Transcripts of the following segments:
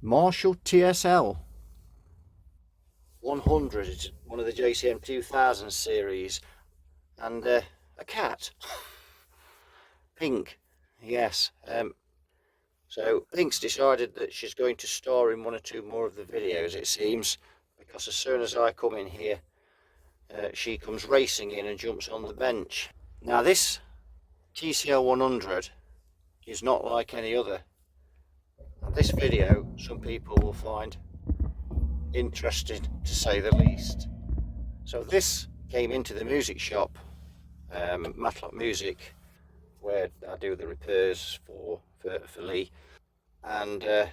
Marshall TSL 100, it's one of the JCM2000 series, and a cat. Pink, yes. So Pink's decided that she's going to star in one or two more of the videos, it seems, because as soon as I come in here, she comes racing in and jumps on the bench. Now this TSL 100 is not like any other. This video some people will find interesting, to say the least. So this came into the music shop, Matlock Music, where I do the repairs for Lee, and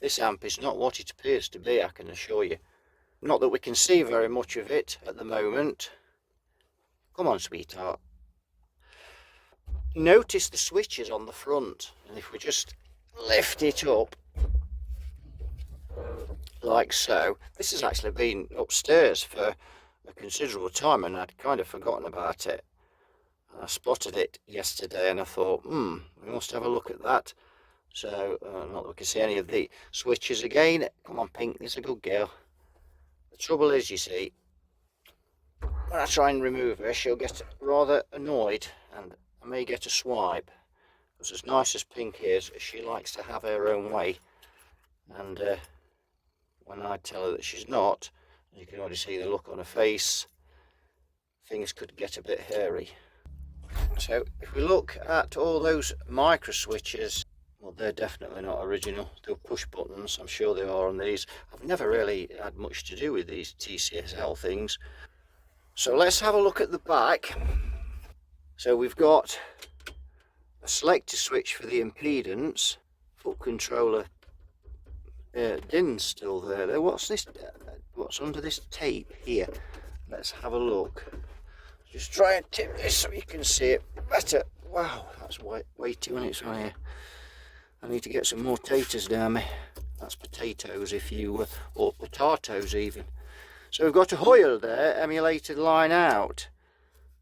this amp is not what it appears to be, I can assure you. Not that we can see very much of it at the moment. Come on, sweetheart. Notice the switches on the front, and if we just lift it up like so, this has actually been upstairs for a considerable time and I'd kind of forgotten about it. I spotted it yesterday and I thought, we must have a look at that. So not that we can see any of the switches again. Come on, Pink, there's a good girl. The trouble is, you see, when I try and remove her, she'll get rather annoyed and I may get a swipe. Because as nice as Pink is, she likes to have her own way, and when I tell her that she's not, you can already see the look on her face, things could get a bit hairy. So if we look at all those micro switches, well, they're definitely not original. They're push buttons, I'm sure they are on these. I've never really had much to do with these TSL things. So let's have a look at the back. So we've got a selector switch for the impedance, foot controller DIN's still there. What's this? What's under this tape here? Let's have a look. Just try and tip this so you can see it better. Wow, that's weighty when it's on here. I need to get some more taters down me. That's potatoes, if you or potatoes even. So we've got a Hoyle there, emulated line out.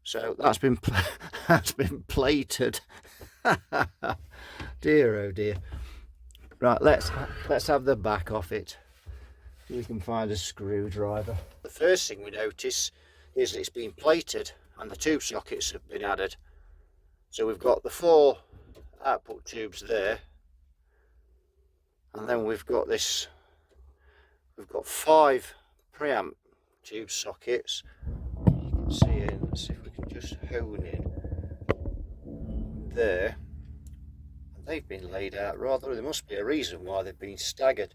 So that's been plated. Dear oh dear. Right, let's have the back off it. We can find a screwdriver. The first thing we notice is that it's been plated and the tube sockets have been added. So we've got the 4 output tubes there, and then we've got 5 preamp tube sockets. You can see it. Let's see if we can just hone in there. And they've been laid out rather. There must be a reason why they've been staggered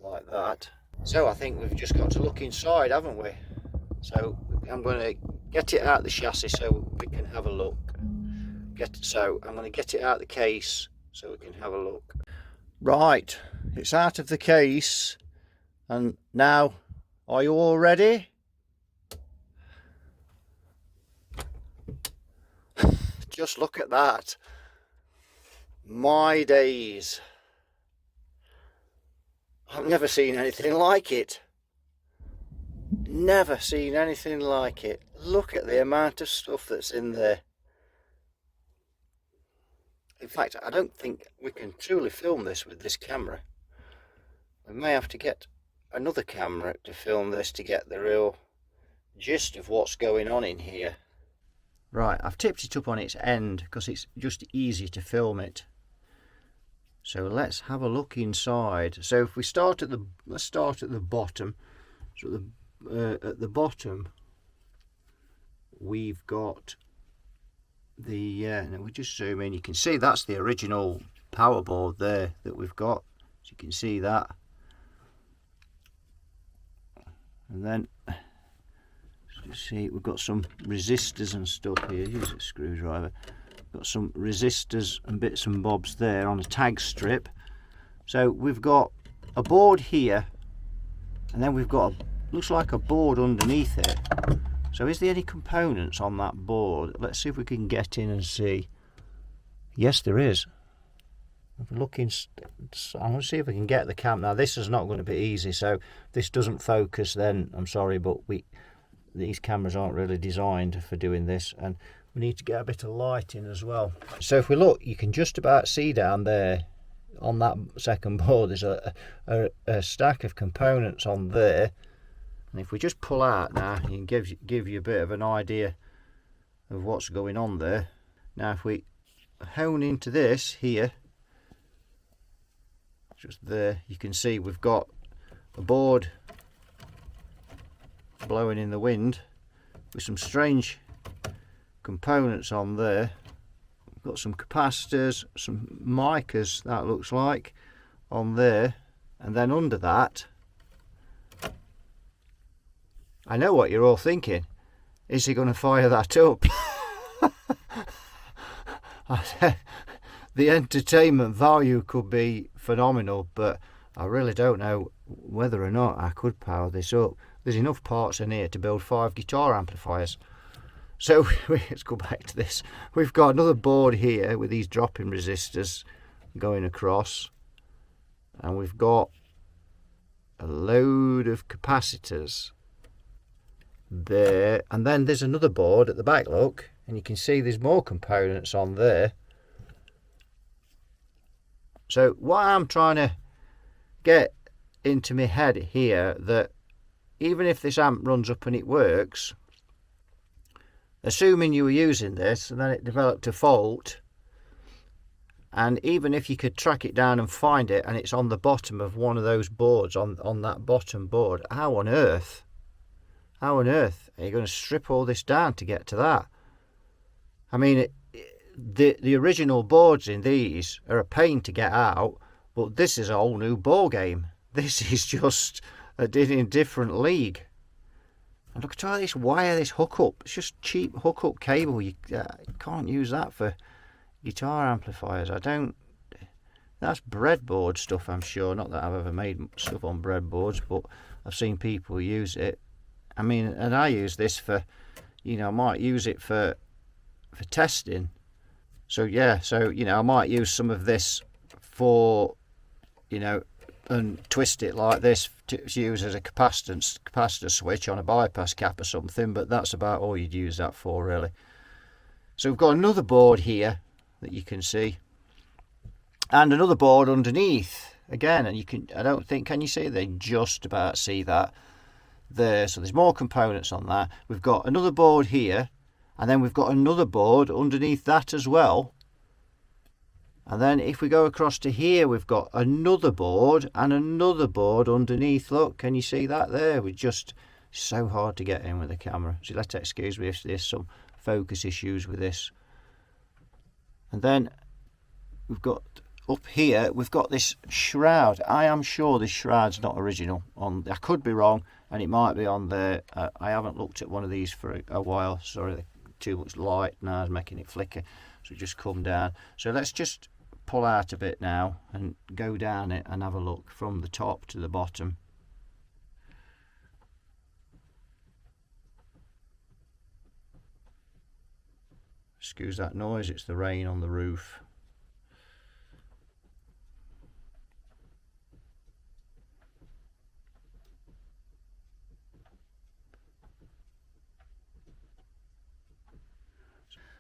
like that. So I think we've just got to look inside, haven't we? So I'm going to get it out of the chassis so we can have a look. So I'm going to get it out of the case so we can have a look. Right, it's out of the case, and now, are you all ready? Just look at that. My days. I've never seen anything like it. Never seen anything like it. Look at the amount of stuff that's in there. In fact, I don't think we can truly film this with this camera. We may have to get another camera to film this to get the real gist of what's going on in here. Right, I've tipped it up on its end because it's just easy to film it. So let's have a look inside. So if we start at let's start at the bottom. So at the bottom we've got the now we just zoom in, you can see that's the original power board there that we've got, so you can see that. And then you see we've got some resistors and stuff here. Here's a screwdriver. Got some resistors and bits and bobs there on a tag strip. So we've got a board here, and then we've got looks like a board underneath it. So is there any components on that board? Let's see if we can get in and see. Yes, there is. If we're looking, I'm going to see if we can get the cam. Now this is not going to be easy, so if this doesn't focus, then I'm sorry, but these cameras aren't really designed for doing this, and we need to get a bit of light in as well. So if we look, you can just about see down there on that second board there's a stack of components on there, and if we just pull out now, you can give you a bit of an idea of what's going on there. Now if we hone into this here, just there, you can see we've got a board blowing in the wind with some strange components on there. We've got some capacitors, some micas, that looks like, on there, and then under that, I know what you're all thinking, is he going to fire that up? The entertainment value could be phenomenal, but I really don't know whether or not I could power this up. There's enough parts in here to build 5 guitar amplifiers. So let's go back to this. We've got another board here with these drop-in resistors going across, and we've got a load of capacitors there, and then there's another board at the back, look, and you can see there's more components on there. So what I'm trying to get into my head here, that even if this amp runs up and it works, assuming you were using this and then it developed a fault, and even if you could track it down and find it and it's on the bottom of one of those boards, on that bottom board, how on earth are you going to strip all this down to get to that? I mean, the original boards in these are a pain to get out, but this is a whole new ball game. This is just in a different league. And look at all this wire, this hookup. It's just cheap hookup cable. You can't use that for guitar amplifiers. That's breadboard stuff, I'm sure. Not that I've ever made stuff on breadboards, but I've seen people use it. I mean, and I use this for, I might use it for testing. So yeah, I might use some of this for, and twist it like this to use as a capacitor switch on a bypass cap or something, but that's about all you'd use that for, really. So we've got another board here that you can see, and another board underneath again, and can you see? They just about see that there. So there's more components on that. We've got another board here, and then we've got another board underneath that as well. And then if we go across to here, we've got another board and another board underneath. Look, can you see that there? So hard to get in with the camera. So let's excuse me if there's some focus issues with this. And then we've got up here, we've got this shroud. I am sure this shroud's not original. I could be wrong, and it might be on there. I haven't looked at one of these for a while. Sorry, too much light now is making it flicker. So just come down. So let's just pull out a bit now and go down it and have a look from the top to the bottom. Excuse that noise, it's the rain on the roof.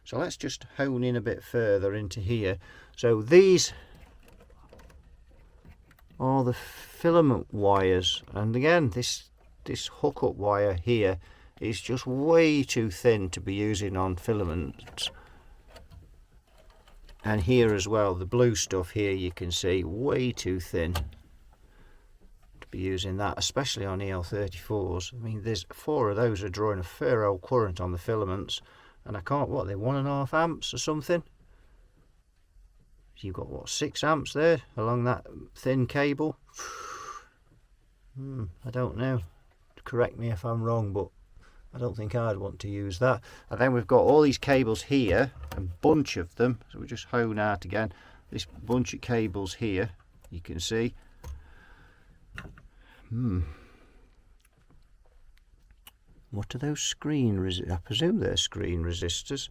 So let's just hone in a bit further into here. So these are the filament wires, and again this hookup wire here is just way too thin to be using on filaments. And here as well, the blue stuff here, you can see way too thin to be using that, especially on EL34s. I mean, there's 4 of those are drawing a fair old current on the filaments. And I can't, they're 1.5 amps or something. You've got 6 amps there along that thin cable. I don't know. Correct me if I'm wrong, but I don't think I'd want to use that. And then we've got all these cables here, a bunch of them. So we just hone out again. This bunch of cables here, you can see. What are those screen resistors? I presume they're screen resistors.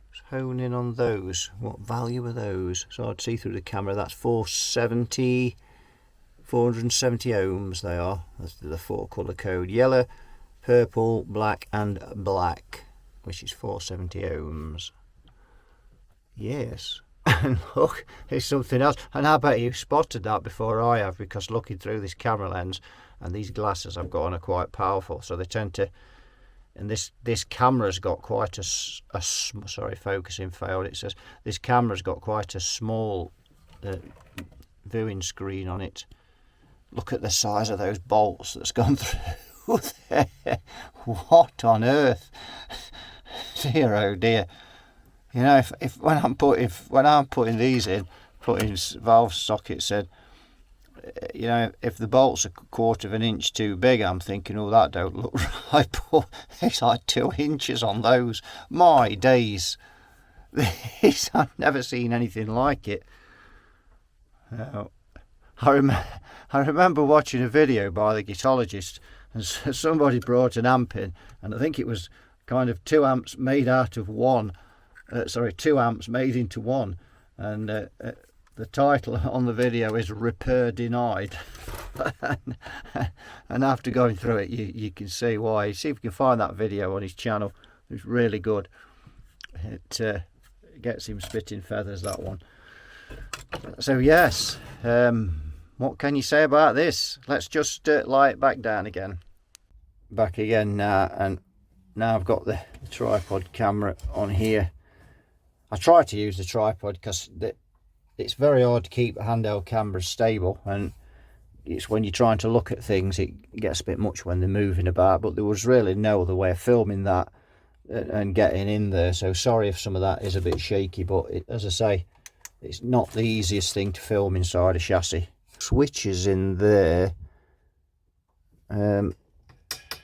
Let's hone in on those. What value are those? So I'd see through the camera. That's 470 ohms they are. That's the 4 colour code. Yellow, purple, black and black, which is 470 ohms. Yes. And look, it's something else. And I bet you spotted that before I have, because looking through this camera lens, and these glasses I've got on are quite powerful, so they tend to, and this camera's got quite sorry, focusing failed. It says this camera's got quite a small viewing screen on it. Look at the size of those bolts that's gone through there. What on earth? Dear, oh dear. You know, if when I'm putting these in, putting valve sockets in, you know, if the bolt's a quarter of an inch too big, I'm thinking, oh, that don't look right. But it's like 2 inches on those. My days. I've never seen anything like it. I remember watching a video by the guitarologist, and somebody brought an amp in, and I think it was kind of 2 amps made out of one. 2 amps made into one, and the title on the video is "Repair Denied." And after going through it, you can see why. See if you can find that video on his channel. It's really good. It gets him spitting feathers, that one. So yes, what can you say about this? Let's just lie it back down again. Back again now, and now I've got the tripod camera on here. I try to use the tripod because it's very hard to keep a handheld camera stable, and it's when you're trying to look at things, it gets a bit much when they're moving about. But there was really no other way of filming that and getting in there, so sorry if some of that is a bit shaky, but as I say, it's not the easiest thing to film inside a chassis. Switches in there, and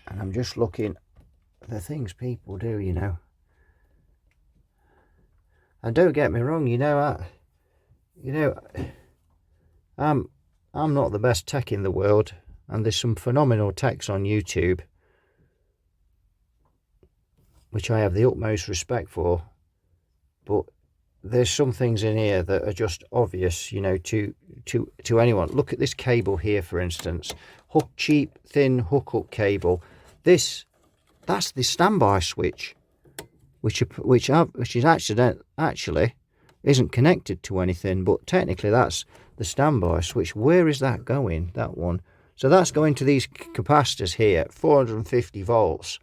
I'm just looking at the things people do, you know. And don't get me wrong, I'm not the best tech in the world, and there's some phenomenal techs on YouTube which I have the utmost respect for, but there's some things in here that are just obvious, you know, to anyone. Look at this cable here, for instance. Cheap thin hookup cable. That's the standby switch, which is actually isn't connected to anything, but technically that's the standby switch. Where is that going? That one. So that's going to these capacitors here, 450 volts.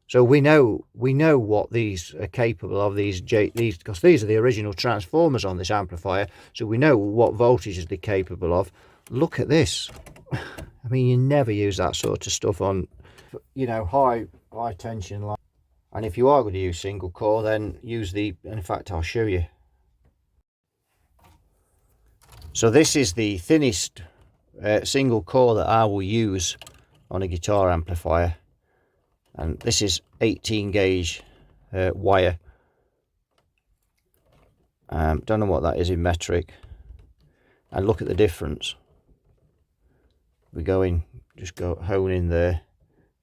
So we know what these are capable of, these because these are the original transformers on this amplifier, so we know what voltages they're capable of. Look at this. I mean, you never use that sort of stuff on, you know, high tension line. And if you are going to use single core, then use in fact I'll show you. So this is the thinnest single core that I will use on a guitar amplifier, and this is 18 gauge wire. Don't know what that is in metric, and look at the difference. Just go hone in there.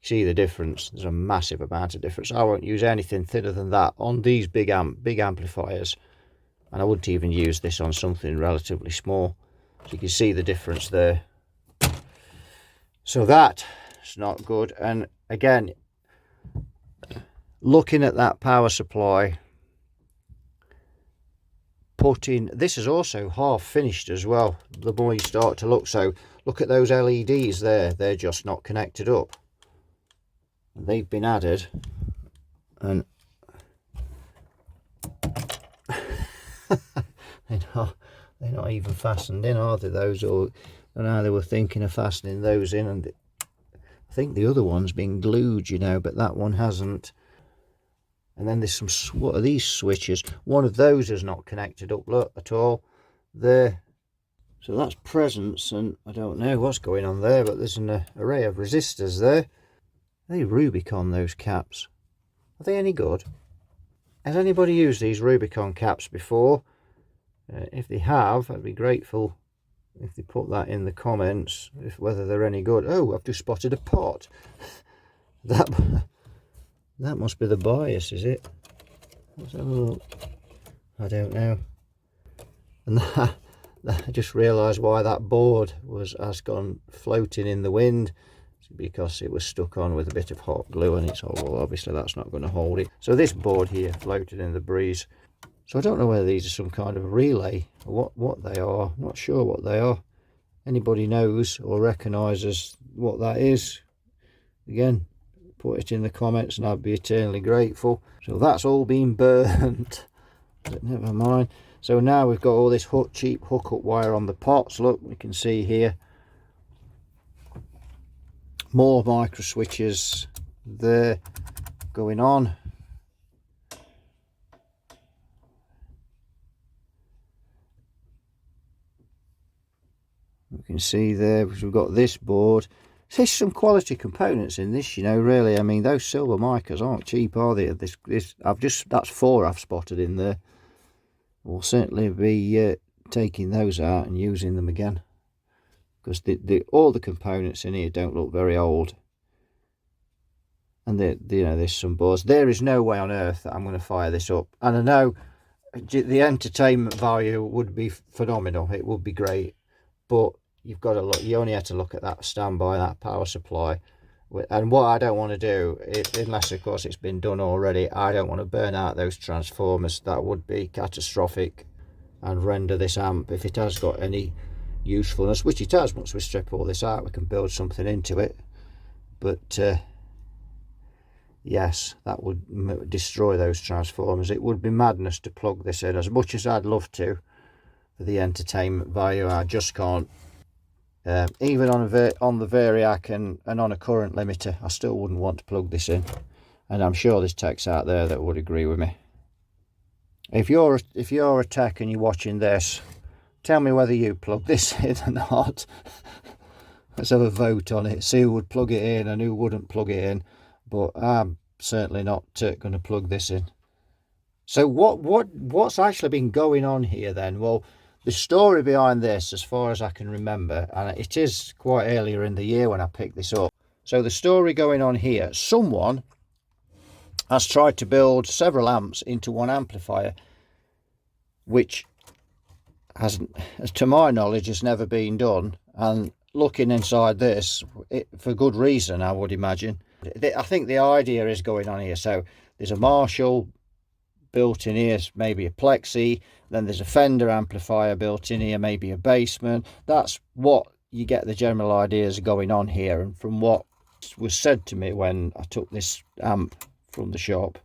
See the difference? There's a massive amount of difference. I won't use anything thinner than that on these big amplifiers, and I wouldn't even use this on something relatively small. So you can see the difference there. So that's not good. And again, looking at that power supply, this is also half finished as well, the more you start to look. So look at those LEDs there, they're just not connected up. They've been added, and they're not even fastened in, are they, those? Or I know they were thinking of fastening those in, and I think the other one's been glued, you know, but that one hasn't. And then there's some, what are these switches? One of those is not connected up, look, at all there. So that's presence, and I don't know what's going on there, but there's an array of resistors there. They Rubicon, those caps. Are they any good? Has anybody used these Rubicon caps before? If they have, I'd be grateful if they put that in the comments, whether they're any good. Oh, I've just spotted a pot. That must be the bias, is it? Let's have a look. I don't know. And I just realised why that board has gone floating in the wind. Because it was stuck on with a bit of hot glue, and it's, oh well, obviously that's not going to hold it. So this board here floated in the breeze. So I don't know whether these are some kind of relay or what they are. I'm not sure what they are. Anybody knows or recognises what that is, again, put it in the comments and I'd be eternally grateful. So that's all been burnt, but never mind. So now we've got all this cheap hookup wire on the pots. Look, we can see here more micro switches there going on. You can see there, because we've got this board. There's some quality components in this, you know, really. I mean, those silver micas aren't cheap, are they? That's 4 I've spotted in there. We'll certainly be taking those out and using them again, because all the components in here don't look very old. And you know, there's some boards. There is no way on earth that I'm going to fire this up. And I know the entertainment value would be phenomenal. It would be great, but you've got to look. You only have to look at that standby, that power supply. And what I don't want to do, unless of course it's been done already, I don't want to burn out those transformers. That would be catastrophic and render this amp, if it has got any usefulness, which it has. Once we strip all this out, we can build something into it. But yes, that would destroy those transformers. It would be madness to plug this in, as much as I'd love to, for the entertainment value. I just can't. Even on the Variac and on a current limiter, I still wouldn't want to plug this in. And I'm sure there's techs out there that would agree with me. If you're a tech and you're watching this, tell me whether you plug this in or not. Let's have a vote on it. See who would plug it in and who wouldn't plug it in. But I'm certainly not going to plug this in. So what's actually been going on here then? Well, the story behind this, as far as I can remember, and it is quite earlier in the year when I picked this up. So the story going on here, someone has tried to build several amps into one amplifier, which hasn't, to my knowledge, has never been done. And looking inside this, for good reason, I would imagine. I think the idea is going on here. So there's a Marshall built in here, maybe a Plexi, then there's a Fender amplifier built in here, maybe a Bassman. That's what you get the general ideas going on here. And from what was said to me when I took this amp from the shop,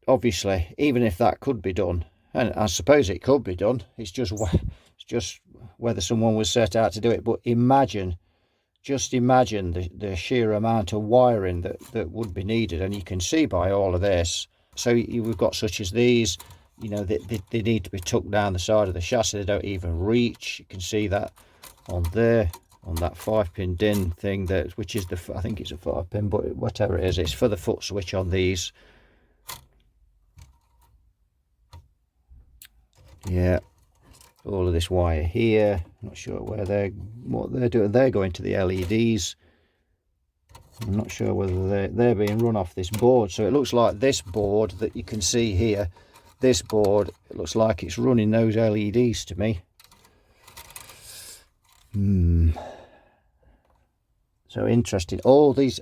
obviously, even if that could be done, and I suppose it could be done, it's just whether someone was set out to do it. But just imagine the sheer amount of wiring that would be needed. And you can see by all of this. So we've got such as these, you know, they need to be tucked down the side of the chassis. They don't even reach. You can see that on there, on that 5-pin DIN thing, which is I think it's a 5-pin, but whatever it is, it's for the foot switch on these. Yeah, all of this wire here. Not sure what they're doing. They're going to the LEDs. I'm not sure whether they're being run off this board. So it looks like this board that you can see here, this board, it looks like it's running those LEDs to me. So interesting. All these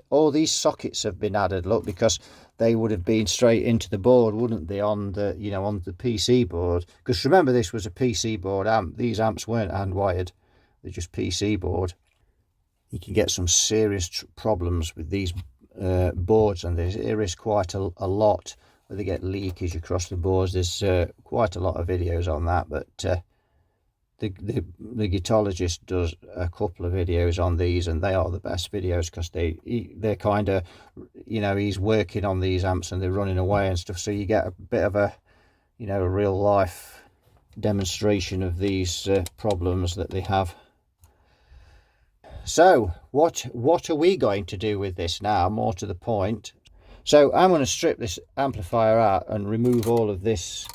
sockets have been added, look, because they would have been straight into the board, wouldn't they, on the, you know, on the PC board? Because remember, this was a PC board amp. These amps weren't hand wired. They're just PC board. You can get some serious problems with these boards, and there is quite a lot where they get leakage across the boards. There's quite a lot of videos on that, but the guitarologist does a couple of videos on these, and they are the best videos, because they're kind of, you know, he's working on these amps and they're running away and stuff, so you get a bit of a, you know, a real life demonstration of these problems that they have. So what are we going to do with this now, more to the point? So I'm going to strip this amplifier out and remove all of this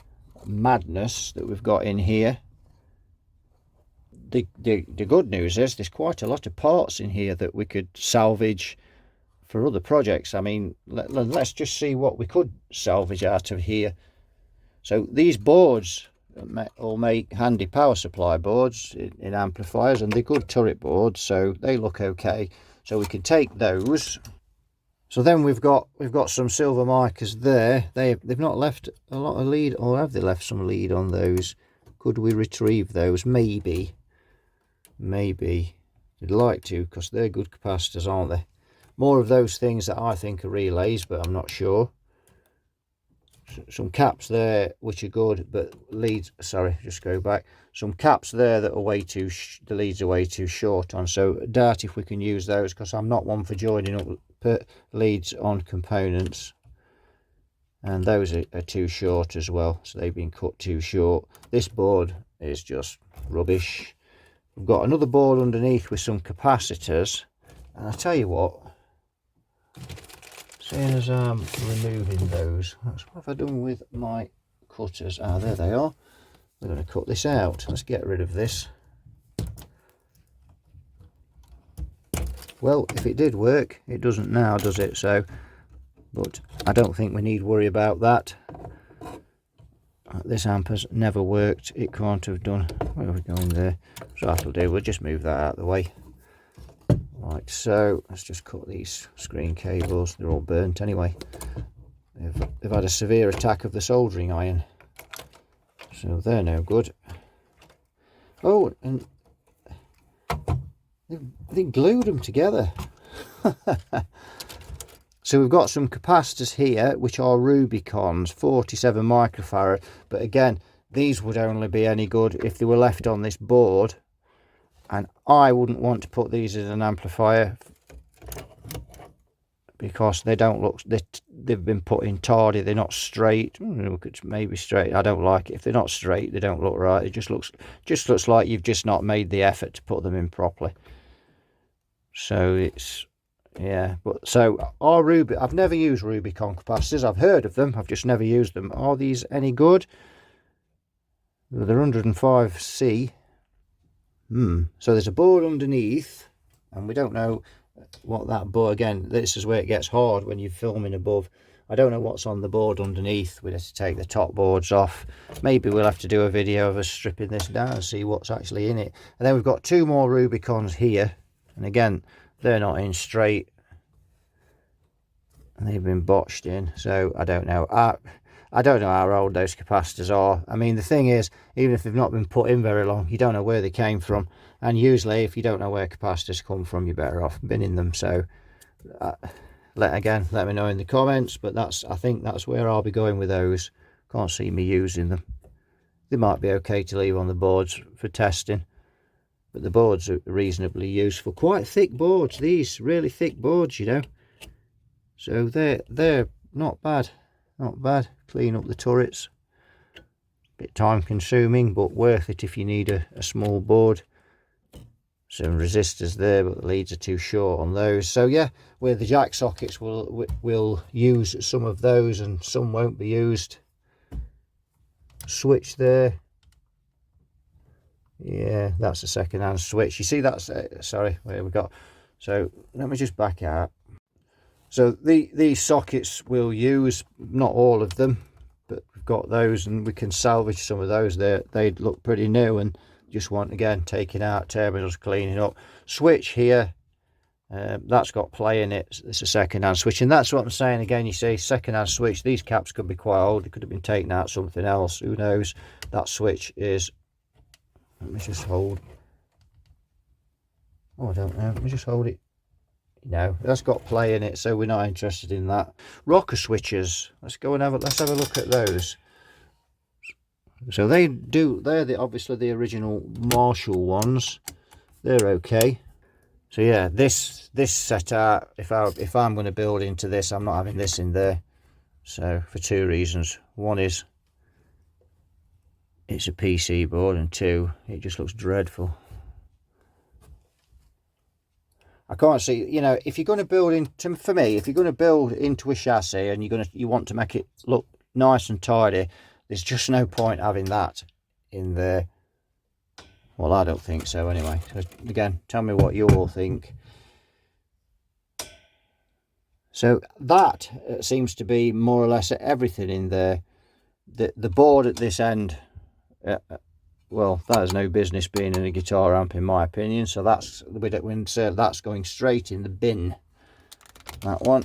madness that we've got in here. The good news is there's quite a lot of parts in here that we could salvage for other projects. I mean, let's just see what we could salvage out of here. So these boards all make handy power supply boards in amplifiers, and they're good turret boards, so they look okay. So we can take those So then we've got some silver micas there. They've not left a lot of lead, or have they left some lead on those? Could we retrieve those? Maybe. I'd like to, because they're good capacitors, aren't they? More of those things that I think are relays, but I'm not sure. Some caps there which are good, but leads, sorry, just go back. Some caps there that are way too, the leads are way too short on, so I doubt if we can use those, because I'm not one for joining up leads on components. And those are too short as well, so they've been cut too short. This board is just rubbish. We've got another board underneath with some capacitors, and I tell you what, seeing as I'm removing those, what have I done with my cutters? Ah, there they are. We're going to cut this out. Let's get rid of this. Well, if it did work, it doesn't now, does it? So, but I don't think we need worry about that. This amp has never worked. It can't have done. Where are we going there? So that'll do. We'll just move that out of the way. Right, so let's just cut these screen cables. They're all burnt anyway. They've had a severe attack of the soldering iron, so they're no good. Oh, and they glued them together. So we've got some capacitors here which are Rubicons, 47 microfarad, but again, these would only be any good if they were left on this board, and I wouldn't want to put these in an amplifier because they don't look, they've been put in tardy, they're not straight. Maybe straight, I don't like it. If they're not straight, they don't look right. It just looks like you've just not made the effort to put them in properly. So it's, yeah, but so I've never used Rubicon capacitors. I've heard of them, I've just never used them. Are these any good? They're 105C. So there's a board underneath, and we don't know what that board, again, this is where it gets hard when you're filming above. I don't know what's on the board underneath. We'd have to take the top boards off. Maybe we'll have to do a video of us stripping this down and see what's actually in it. And then we've got two more Rubicons here, and again, they're not in straight, and they've been botched in, so I don't know. I don't know how old those capacitors are. I mean, the thing is, even if they've not been put in very long, you don't know where they came from. And usually, if you don't know where capacitors come from, you're better off binning them. So, let me know in the comments. But I think that's where I'll be going with those. Can't see me using them. They might be okay to leave on the boards for testing. But the boards are reasonably useful. Quite thick boards, these. Really thick boards, you know. So, they're not bad. Not bad. Clean up the turrets. Bit time consuming, but worth it if you need a small board. Some resistors there, but the leads are too short on those. So yeah, where the jack sockets will use some of those and some won't be used. Switch there. Yeah, that's a second-hand switch. You see that's sorry, where we got. So let me just back out. So these sockets we'll use, not all of them, but we've got those, and we can salvage some of those there. They look pretty new and just want, again, taking out terminals, cleaning up. Switch here, that's got play in it. It's a second-hand switch, and that's what I'm saying again. You see, second-hand switch, these caps could be quite old. They could have been taken out something else, who knows. That switch is, let me just hold, oh, I don't know, let me just hold it. No, that's got play in it, so we're not interested in that. Rocker switches, let's have a look at those. So they're obviously the original Marshall ones. They're okay. So yeah, this setup, if I'm going to build into this, I'm not having this in there. So for two reasons. One is it's a PC board, and two, it just looks dreadful. I can't see, you know, if you're going to build into, for me, if you're going to build into a chassis and you want to make it look nice and tidy, there's just no point having that in there. Well, I don't think so anyway. So again, tell me what you all think. So that seems to be more or less everything in there. The board at this end, well, that has no business being in a guitar amp in my opinion. So that's going straight in the bin. That one.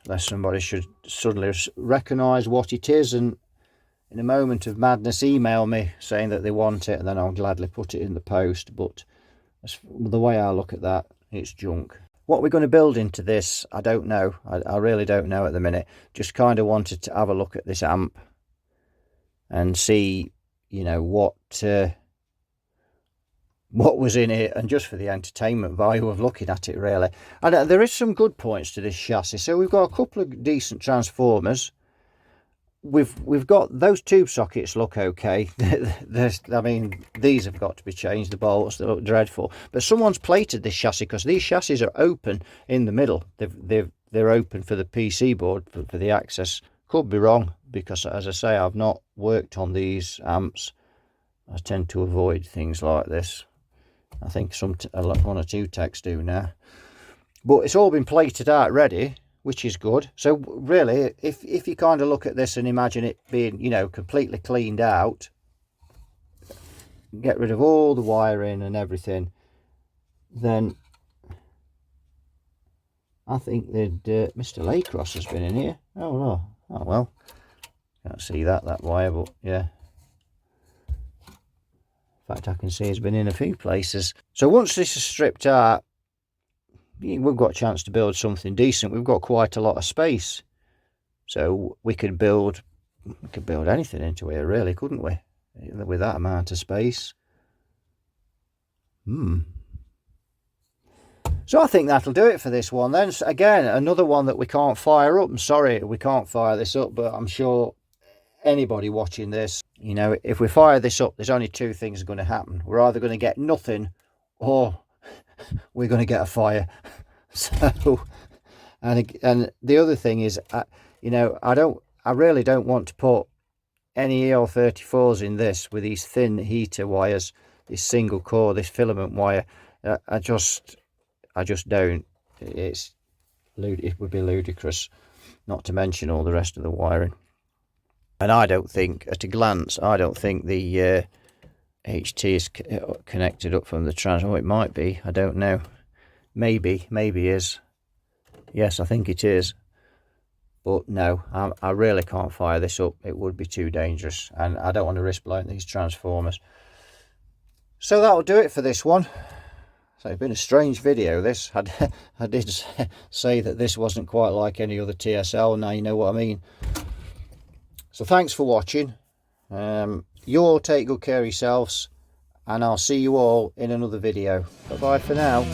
unless somebody should suddenly recognise what it is and in a moment of madness email me saying that they want it, and then I'll gladly put it in the post. But the way I look at that, it's junk. What we're going to build into this, I don't know. I really don't know at the minute. Just kind of wanted to have a look at this amp and see, you know, what was in it, and just for the entertainment value of looking at it, really. And there is some good points to this chassis. So we've got a couple of decent transformers. We've got those tube sockets look okay. I mean, these have got to be changed, the bolts, they look dreadful. But someone's plated this chassis, because these chassis are open in the middle. They're open for the PC board, for the access. Could be wrong, because as I say, I've not worked on these amps. I tend to avoid things like this. I think one or two techs do now. But it's all been plated out ready, which is good. So really, if you kind of look at this and imagine it being, you know, completely cleaned out, get rid of all the wiring and everything, then I think that Mr. Laycross has been in here. Oh no, oh well, can't see that wire, but yeah. In fact, I can see he's been in a few places. So once this is stripped out, we've got a chance to build something decent. We've got quite a lot of space, so we could build anything into here, really, couldn't we, with that amount of space? So I think that'll do it for this one then. So again, another one that we can't fire up. I'm sorry we can't fire this up, but I'm sure anybody watching this, you know, if we fire this up, there's only two things going to happen. We're either going to get nothing, or we're going to get a fire. So, and the other thing is, you know, I really don't want to put any EL34s in this with these thin heater wires, this single core, this filament wire. I just don't. It would be ludicrous, not to mention all the rest of the wiring. And I don't think, at a glance, I don't think the HT is connected up from the transformer. Oh, it might be, I don't know. Maybe is. Yes, I think it is. But no, I really can't fire this up. It would be too dangerous, and I don't want to risk blowing these transformers. So that'll do it for this one. So it's been a strange video, this. I did say that this wasn't quite like any other TSL. Now you know what I mean. So thanks for watching. You all take good care of yourselves, and I'll see you all in another video. Bye bye for now.